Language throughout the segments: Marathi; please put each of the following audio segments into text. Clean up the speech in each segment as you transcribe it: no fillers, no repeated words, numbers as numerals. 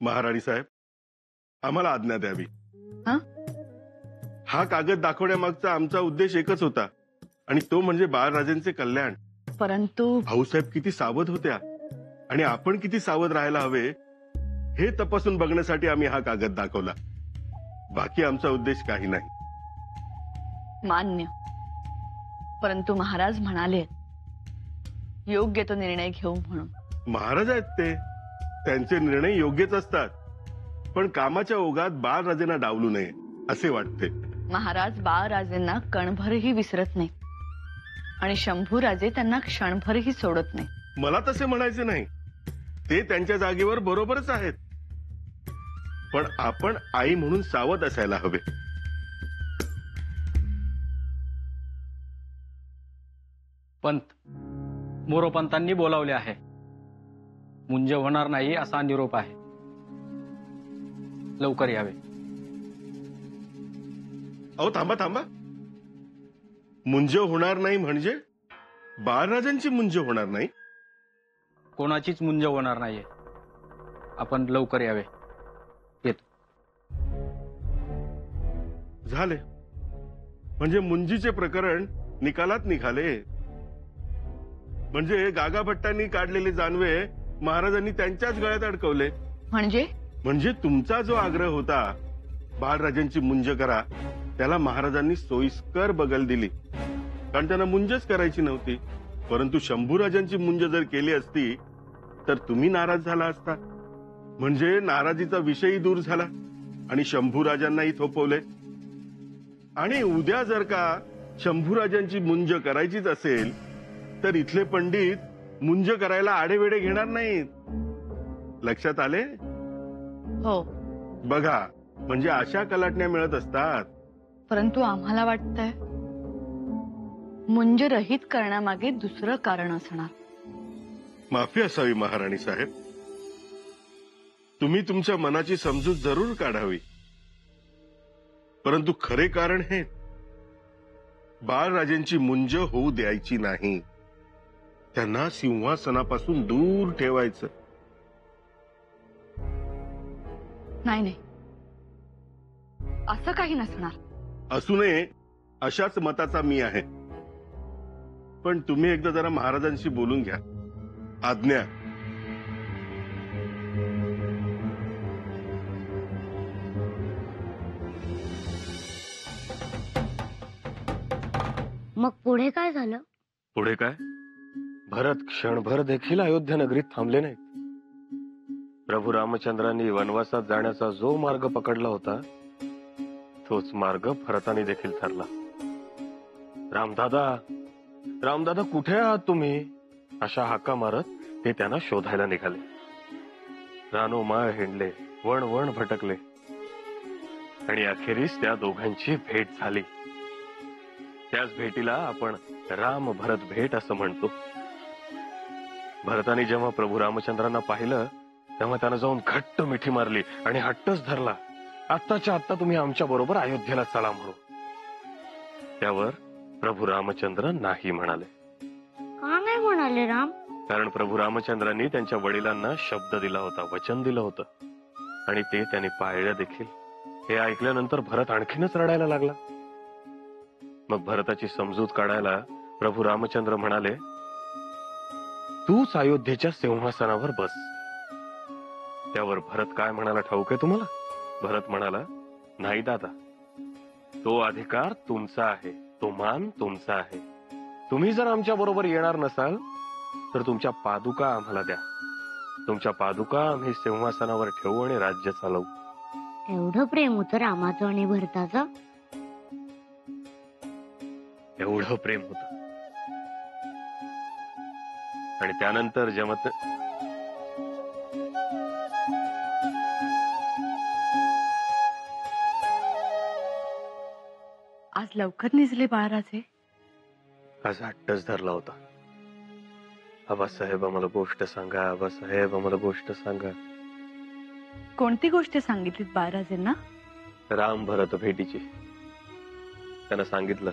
महाराणी साहेब, आम्हाला आज्ञा द्यावी. हा? हा कागद दाखवण्यामागचा आमचा उद्देश एकच होता, आणि तो म्हणजे बाळराजेंचे कल्याण. परंतु भाऊसाहेब किती सावध होत्या आणि आपण किती सावध राहायला हवे हे तपासून बघण्यासाठी आम्ही हा कागद दाखवला. बाकी आमचा उद्देश काही नाही. मान्य. परंतु महाराज म्हणाले योग्य तो निर्णय घेऊ म्हणून. महाराज आहेत ते, त्यांचे निर्णय योग्यच असतात, पण कामाच्या ओघात बाळराजेंना डावलू नये असे वाटते. महाराज बाळराजेंना कणभरही विसरत नाही आणि शंभूराजे त्यांना क्षणभरही सोडत नाही. मला तसे म्हणायचे नाही, ते त्यांच्या जागेवर बरोबरच आहेत, पण आपण आई म्हणून सावध असायला हवे. पंत, मोरोपंतांनी बोलावले आहे. मुंज होणार नाही असा निरोप आहे. लवकर यावे. अहो थांबा थांबा, मुंज होणार नाही म्हणजे बाळराजांची मुंज होणार नाही? कोणाचीच मुंज होणार नाहीये. आपण लवकर यावे. येतो. झाले म्हणजे मुंजीचे प्रकरण निकालात निघाले. म्हणजे गागा भट्टांनी काढलेले जानवे महाराजांनी त्यांच्याच गळ्यात अडकवले. म्हणजे तुमचा जो आग्रह होता बाळराजांची मुंज करा, त्याला महाराजांनी सोयीस्कर बगल दिली, कारण त्यांना मुंजच करायची नव्हती. परंतु शंभूराजांची मुंज जर केली असती तर तुम्ही नाराज झाला असता. म्हणजे नाराजीचा विषयही दूर झाला आणि शंभूराजांनाही थोपवले. आणि उद्या जर का शंभूराजांची मुंज करायचीच असेल तर इथले पंडित मुंज करायला आडेवेडे घेणार नाहीत. लक्षात आले? हो. बघा, म्हणजे अशा कलाटण्या मिळत असतात. परंतु आम्हाला वाटतंय मुंज रहित करण्यामागे दुसरं कारण असणार. माफी असावी महाराणी साहेब, तुम्ही तुमच्या मनाची समजूत जरूर काढावी. परंतु खरे कारण हे, बाळराजेंची मुंज होऊ द्यायची नाही, त्यांना सिंहासनापासून दूर ठेवायचं. नाही नाही, असं काही नसणार. असू नये अशाच मताचा मी आहे. पण तुम्ही एकदा जरा महाराजांशी बोलून घ्या. आज्ञा. मग पुढे काय झालं? पुढे काय? भरत क्षणभर देखील अयोध्या नगरीत थांबले नाहीत. प्रभू रामचंद्रांनी वनवासात जाण्याचा जो मार्ग पकडला होता तोच मार्ग भरताने देखील ठरला. रामदादा, रामदादा कुठे आहात तुम्ही? अशा हाका मारत ते त्यांना शोधायला निघाले. रानोमाळ हिंडले, वण वण भटकले आणि अखेरीस त्या दोघांची भेट झाली. त्याच भेटीला आपण राम भरत भेट असं म्हणतो. भरताने जेव्हा प्रभू रामचंद्रांना पाहिलं तेव्हा त्यानं जाऊन घट्ट मिठी मारली आणि हट्टच धरला, आत्ताच्या आत्ता तुम्ही आमच्या बरोबर अयोध्येला चला म्हणून. त्यावर प्रभू रामचंद्र नाही म्हणाले. का नाही म्हणाले राम? कारण प्रभू रामचंद्रांनी त्यांच्या वडिलांना शब्द दिला होता, वचन दिलं होतं, आणि ते त्यांनी पाळलं देखील. हे ऐकल्यानंतर भरत आणखीनच रडायला लागला. मग भरताची समजूत काढायला प्रभू रामचंद्र म्हणाले, तूच अयोध्येच्या सिंहासनावर बस. त्यावर भरत काय म्हणाला ठाऊक आहे तुम्हाला? भरत म्हणाला, नाही दादा, तो अधिकार तुमचा आहे, तो मान तुमचा आहे. तुम्ही जर आमच्या बरोबर येणार नसाल तर तुमच्या पादुका आम्हाला द्या. तुमच्या पादुका आम्ही सिंहासनावर ठेवू आणि राज्य चालवू. एवढं प्रेम होतं रामाचं आणि भरताचं? एवढं प्रेम होतं. आणि त्यानंतर जेव्हा आज लवकर निजले बाळराजे. आज हट्टच धरला होता. आबासाहेब आम्हाला गोष्ट सांगा, आबासाहेब आम्हाला गोष्ट सांगा. कोणती गोष्ट सांगितलीत बाळराजेंना? राम भरत भेटीची. त्यांना सांगितलं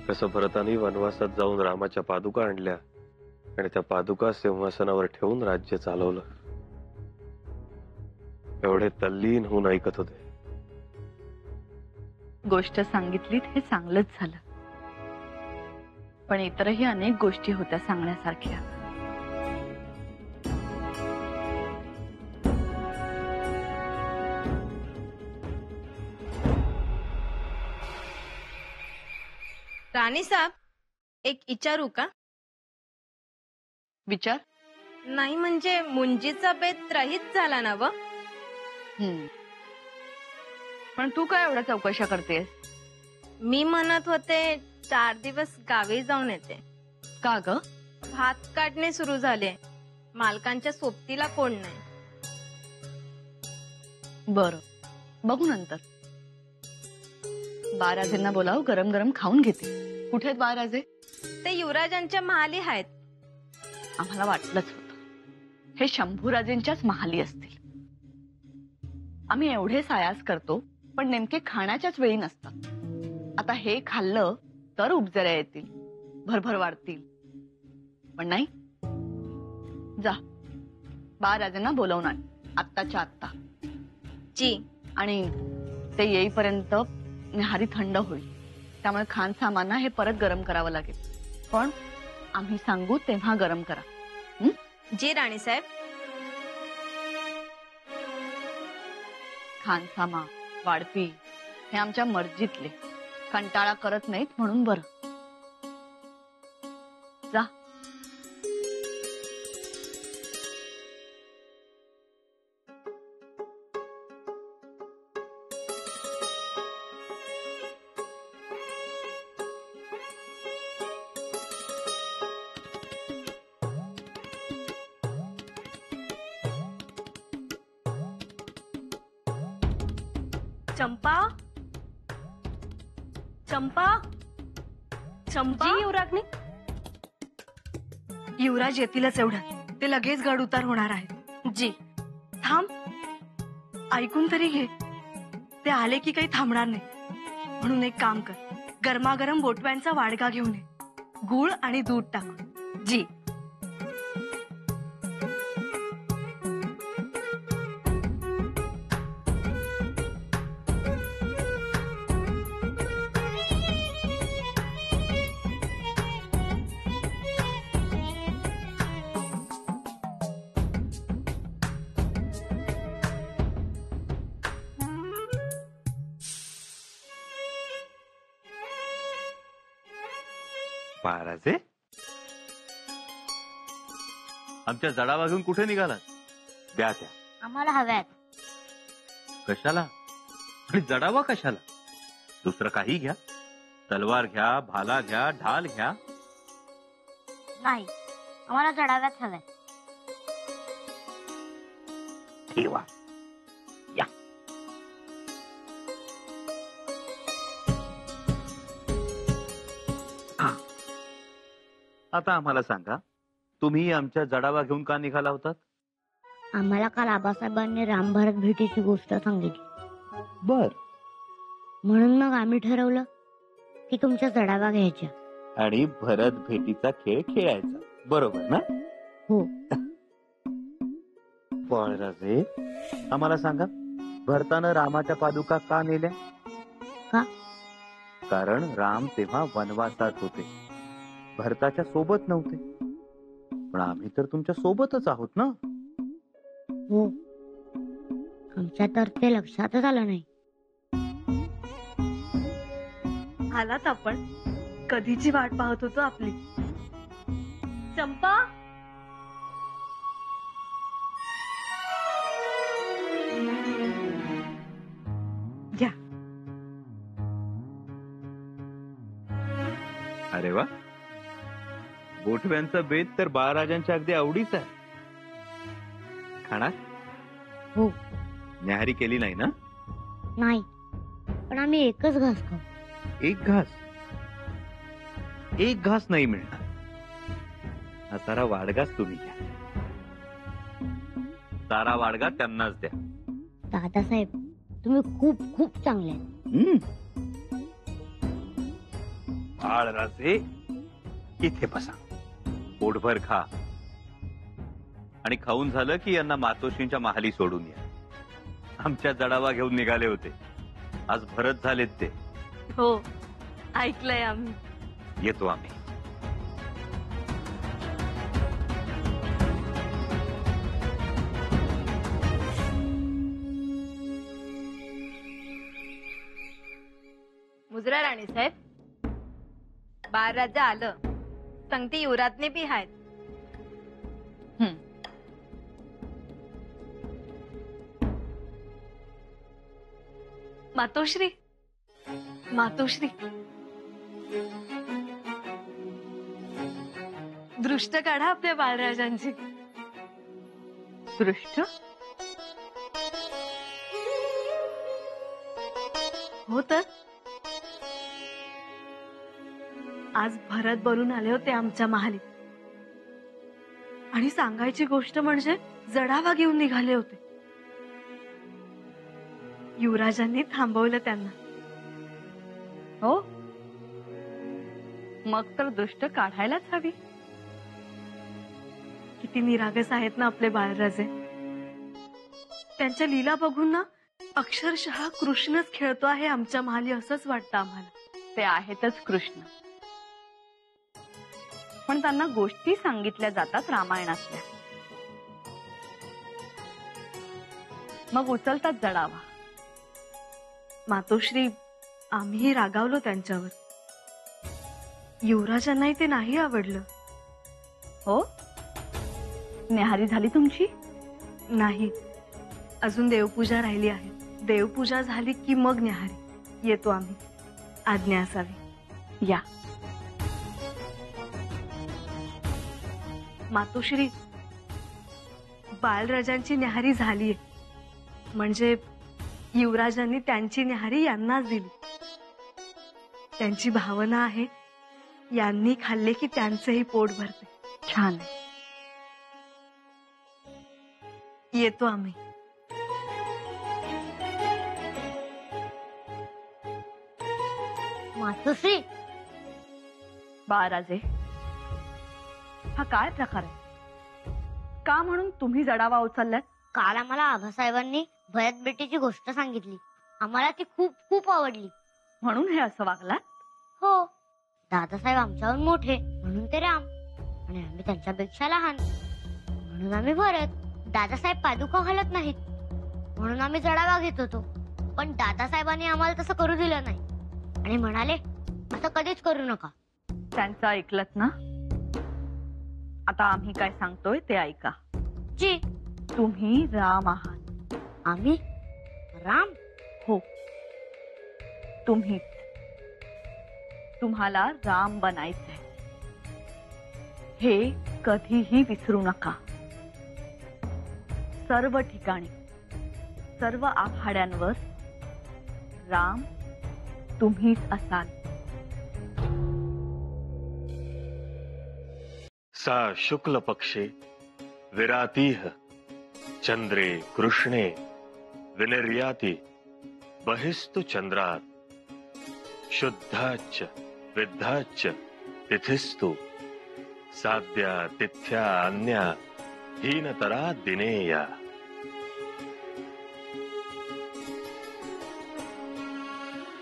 कसं भरताने वनवासात जाऊन रामाच्या पादुका आणल्या आणि त्या पादुका सिंहासनावर ठेवून राज्य चालवलं. एवढे तल्लीन होऊन ऐकत होते. गोष्ट सांगितलीत हे चांगलंच झालं, पण इतरही अनेक गोष्टी होत्या सांगण्यासारख्या. राणी साहेब, एक विचारू का? विचार. नाही म्हणजे मुंजीचा बेत रहित झाला ना व? पण तू काय एवढ्या चौकशा करतेस? मी म्हणत होते 4 दिवस गावी जाऊन येते. का ग? भात काढणे सुरू झाले, मालकांच्या सोबतीला कोण नाही. बर, बघू नंतर. बाळराजेंना बोलाव, गरम गरम खाऊन घेते. कुठे आहेत बाळराजे? ते युवराजांच्या महाली आहेत. आम्हाला वाटलंच होतं, हे शंभूराजेंच्याच महाली असतील. आम्ही एवढे सायास करतो, पण नेमके खाण्याच्याच वेळी नसतात. आता हे खाल्लं तर उपजऱ्या येतील, भरभर वाढतील. पण नाही, जा बाळराजेंना बोलवून आण आत्ताच्या आत्ता. जी. आणि ते येईपर्यंत न्याहारी थंड होईल, त्यामुळे खान सामाना हे परत गरम करावं लागेल. पण आम्ही सांगू तेव्हा गरम करा. जी राणी साहेब. खान सामा, वाढपी हे आमच्या मर्जीतले, कंटाळा करत नाहीत म्हणून बरं. जा. चंपा, चंपा, चंपा. जी युवराजनी. युवराज येतीलच एवढं, ते लगेच गड उतार होणार आहेत. जी. थांब, ऐकून तरी घे. ते आले की काही थांबणार नाही. म्हणून एक काम कर, गरमागरम बोटव्यांचा वाडगा घेऊन ये, गूळ आणि दूध टाकून. जी. महाराजे, आमच्या जडावा घेऊन कुठे निघालात? द्या त्या. आम्हाला हव्यात. कशाला? आणि जडावा कशाला? दुसरं काही घ्या, तलवार घ्या, भाला घ्या, ढाल घ्या. नाही, आम्हाला चढाव्यात हव्यात. ठेवा. या. आता आम्हाला सांगा, तुम्ही आमच्या जडावा घेऊन का निघाला होतात? आम्हाला काल आबासाहेबांनी राम भारत भेटीची गोष्ट सांगितली. बर. म्हणून मग आम्ही ठरवलं की तुमच्या चढावा घ्यायच्या आणि भरत भेटीचा खेळ खेळायचा, बरोबर ना? हो. बाळराजे, आम्हाला सांगा, भरतानं रामाच्या पादुका का नेल्या? का? कारण राम तेव्हा वनवासात होते, भरताच्या सोबत नव्हते. पण आम्ही तर तुमच्या सोबतच आहोत ना? हो, आमच्या तर ते लक्षातच आलं नाही. आलात आपण, कधीची वाट पाहत होतो आपली. चंपा, घ्या. अरे वा, बोटव्यांचा बेत तर बाळराजांच्या अगदी आवडीचा आहे. खाणार? हो. न्याहारी केली नाही ना? नाही, पण आम्ही एकच घास खाऊ. एक घास? एक घास नाही मिळणार. हा सारा वाडगाच तुम्ही घ्या. सारा वाडगा त्यांनाच द्या. दादासाहेब, तुम्ही खूप खूप चांगले आहेत. बाळराजे, इथे बसा, पोटभर खा, आणि खाऊन झालं की यांना मातोश्रींच्या महाली सोडून या. आमच्या जडावा घेऊन निघाले होते. आज भरत झालेत ते. हो, ऐकलंय आम्ही. येतो आम्ही. मुजरा राणी साहेब, बाळराजा आलं. संगती युवराजने बी आहेत. मातोश्री, मातोश्री, दृष्ट काढा आपल्या बाळराजांची. दृष्ट? हो तर आज भरत बरून आले होते आमच्या महाली. आणि सांगायची गोष्ट म्हणजे जडावा घेऊन निघाले होते. युवराजांनी थांबवलं त्यांना. हो, मग तर दृष्ट काढायलाच हवी. किती निरागस आहेत ना आपले बाळराजे. त्यांच्या लीला बघून ना अक्षरशः कृष्णच खेळतो आहे आमच्या महाली असंच वाटतं आम्हाला. ते आहेतच कृष्ण, पण त्यांना गोष्टी सांगितल्या जातात रामायणातल्या. मग उचलतात जडावा. मातोश्री, आम्हीही रागावलो त्यांच्यावर. युवराजांनाही ते नाही आवडलं. हो, न्याहारी झाली तुमची? नाही, अजून देवपूजा राहिली आहे. देवपूजा झाली की मग न्याहारी. येतो आम्ही. आज्ञा असावी. या. मातोश्री, बाळराजांची न्याहारी झालीये. म्हणजे युवराजांनी त्यांची न्याहारी यांनाच दिली. त्यांची भावना आहे यांनी खाल्ले की त्यांचेही पोट भरते. छान आहे. येतो आम्ही. मातोश्री, बाळराजे, हा काय प्रकार आहे? का म्हणून तुम्ही जडावा उचललात? काल आम्हाला आभासाहेबांनी भरत बेटीची गोष्ट सांगितली. आम्हाला ती खूप खूप आवडली. म्हणून हे असं वागलात? हो, दादासाहेब आमच्याहून मोठे म्हणून ते राम, आणि आम्ही त्यांच्यापेक्षा लहान म्हणून आम्ही भरत. दादासाहेब पादुका घालत नाहीत म्हणून आम्ही जडावा घेत होतो. पण दादासाहेबांनी आम्हाला तसं करू दिलं नाही आणि म्हणाले असं कधीच करू नका. त्यांचं ऐकलत ना? आता आम्ही काय सांगतोय ते ऐका. जी, तुम्ही राम आहात. आम्ही राम? हो, तुम्हीच. तुम्हाला राम बनायचंय हे कधीही विसरू नका. सर्व ठिकाणी, सर्व आखाड्यांवर राम तुम्हीच असाल. सा शुक्ल पक्षे विरातीह चंद्रे कृष्णे विनिर्याति बहिस्तु चंद्रात शुद्धाच्च विद्धाच्च तिथिस्तु साध्या तिथ्या अन्या हीनतरा दिनेया.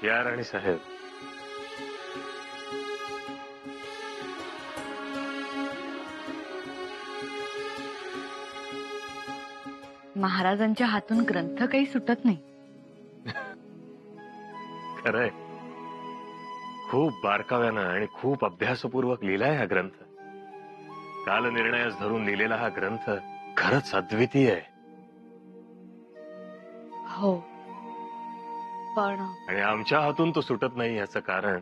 या राणी साहेब, महाराजांच्या हातून ग्रंथ काही सुटत नाही. खरंय, खूप बारकाव्यानं आणि खूप अभ्यासपूर्वक लिहिलाय हा ग्रंथ. कालनिर्णयास धरून लिहिलेला हा ग्रंथ खरंच अद्वितीय आहे. हो, पण आणि आमच्या हातून तो सुटत नाही याचं कारण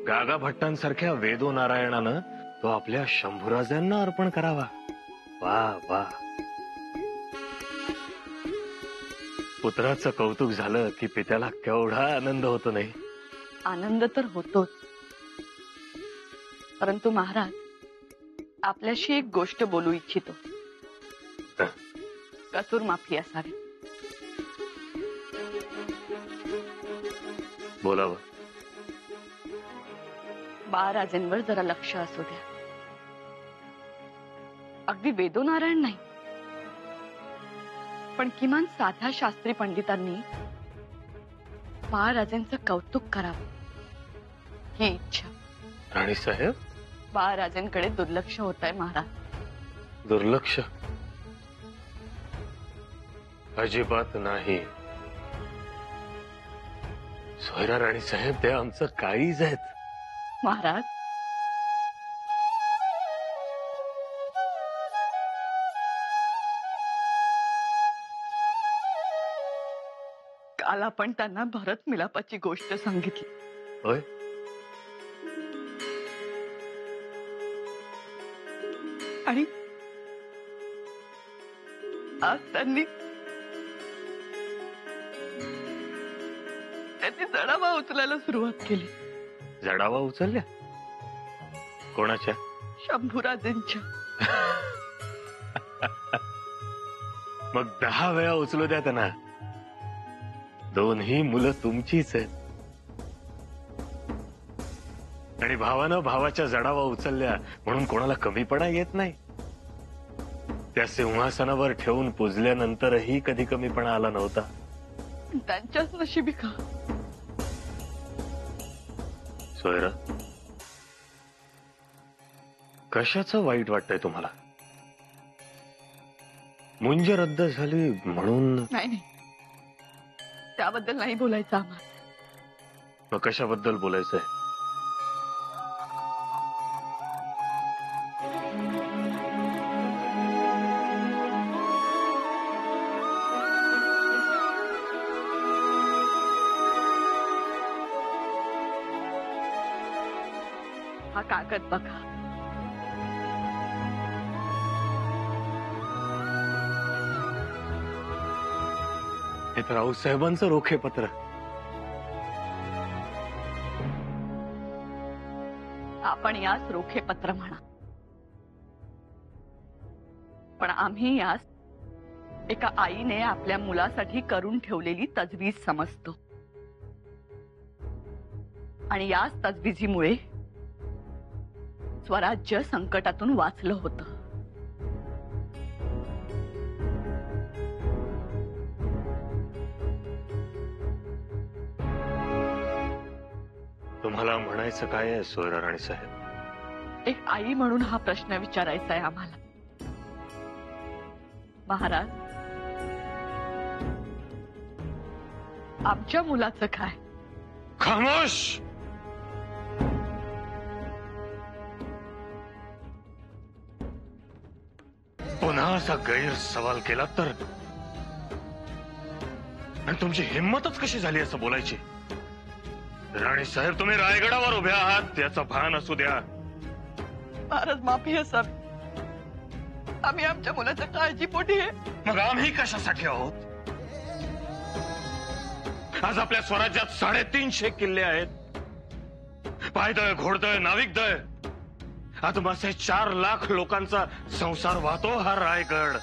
गागा भट्टांसारख्या वेदो नारायणानं तो आपल्या शंभूराजांना अर्पण करावा. वा वा. पुत्राचं कौतुक झालं की पित्याला केवढा आनंद होतो नाही? आनंद तर होतोच, परंतु महाराज, आपल्याशी एक गोष्ट बोलू इच्छितो. कसूर माफी असावी. बोलावं. बाळराजेंवर जरा लक्ष असू द्या. अगदी वेदोनारायण नाही, पण किमान साध्या शास्त्री पंडितांनी बाळराजेंचं कौतुक करावं ही इच्छा. राणीसाहेब, बाळराजेंकडे दुर्लक्ष होत आहे महाराज. दुर्लक्ष अजिबात नाही. सोयरा राणीसाहेब, ते आमचं काळीज आहेत महाराज. काल आपण त्यांना भरत मिलापाची गोष्ट सांगितली. होय. आणि आज त्यांनी जडावा उचलायला सुरुवात केली. जडावा उचलल्या? कोणाच्या? शंभूराजेंच्या. मग 10 वेळा उचलू द्या त्यांना. दोन्ही मुलं तुमचीच आहेत. आणि भावानं भावाच्या जडावा उचलल्या म्हणून कोणाला कमीपणा येत नाही. त्या सिंहासनावर ठेवून पुजल्यानंतरही कधी कमीपणा आला नव्हता. त्यांच्याच नशिबी का? सोयरा, कशाचं वाईट वाटतंय तुम्हाला? मुंज रद्द झाली म्हणून? नाही नाही, त्याबद्दल नाही बोलायचं आम्हाला. मग कशाबद्दल बोलायचंय? हा कागद बघा. हे तर राऊसाहेबांचं रोखे पत्र. आपण यास रोखे पत्र म्हणा, पण आम्ही यास एका आईने आपल्या मुलासाठी करून ठेवलेली तजवीज समजतो. आणि याच तजवीजीमुळे स्वराज्य संकटातून वाचलं होतं. तुम्हाला म्हणायचं काय आहे सोयरा राणीसाहेब? एक आई म्हणून हा प्रश्न विचारायचा आहे आम्हाला. महाराज, आमच्या मुलाचं काय? खामोश! पुन्हा असा गैरसवाल केला तर? आणि तुमची हिंमतच कशी झाली असं बोलायची? राणीसाहेब, तुम्ही रायगडावर उभ्या आहात याचं भान असू द्या. महाराज, माफी असावी. आम्ही आमच्या मुलाच्या काळजीपोटी आहे. मग आम्ही कशासाठी आहोत? आज आपल्या स्वराज्यात 350 किल्ले आहेत. पायदळ, घोडदळ, नाविकदळ. आदमासे 4 लाख लोकांचा संसार वाहतो हा रायगड.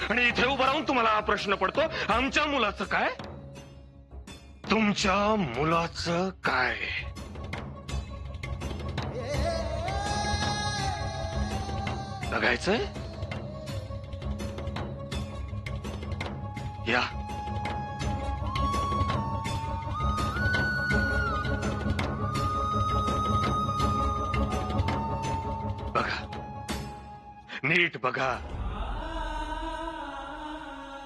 आणि इथे उभं राहून तुम्हाला हा प्रश्न पडतो, आमच्या मुलाचं काय? तुमच्या मुलाचं काय? बघायचंय? या. बघा, नीट बघा.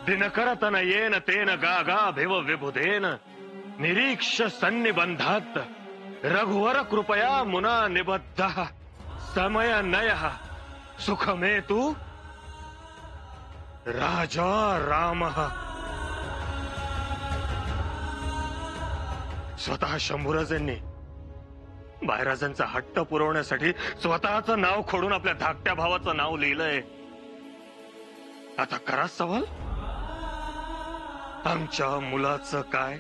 दिनकरतन येन तेन गागा भेव विबुधेन निरीक्ष सन्निबंधात रघुवर कृपया मुना निबद्ध समय नय सुखमे तू राजा राम. स्वतः शंभूराजांनी बाळराजांचा हट्ट पुरवण्यासाठी स्वतःचं नाव खोडून आपल्या धाकट्या भावाचं नाव लिहिलंय. आता करा सवाल, आमच्या मुलाचं काय?